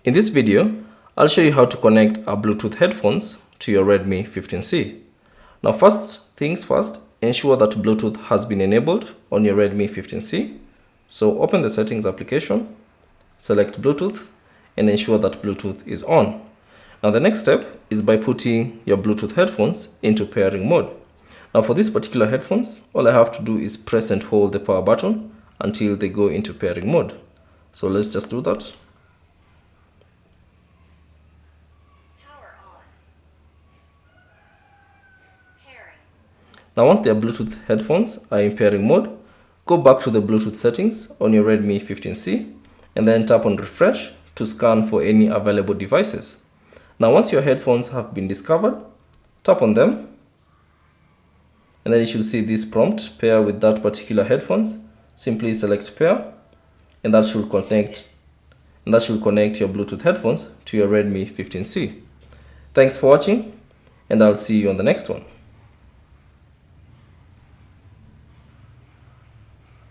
In this video, I'll show you how to connect our Bluetooth headphones to your Redmi 15C. Now first things first, ensure that Bluetooth has been enabled on your Redmi 15C. So open the settings application, select Bluetooth and ensure that Bluetooth is on. Now the next step is by putting your Bluetooth headphones into pairing mode. Now for these particular headphones, all I have to do is press and hold the power button until they go into pairing mode. So let's just do that. Now once their Bluetooth headphones are in pairing mode, go back to the Bluetooth settings on your Redmi 15C and then tap on refresh to scan for any available devices. Now once your headphones have been discovered, tap on them and then you should see this prompt, pair with that particular headphones. Simply select pair and that should connect your Bluetooth headphones to your Redmi 15C. Thanks for watching and I'll see you on the next one.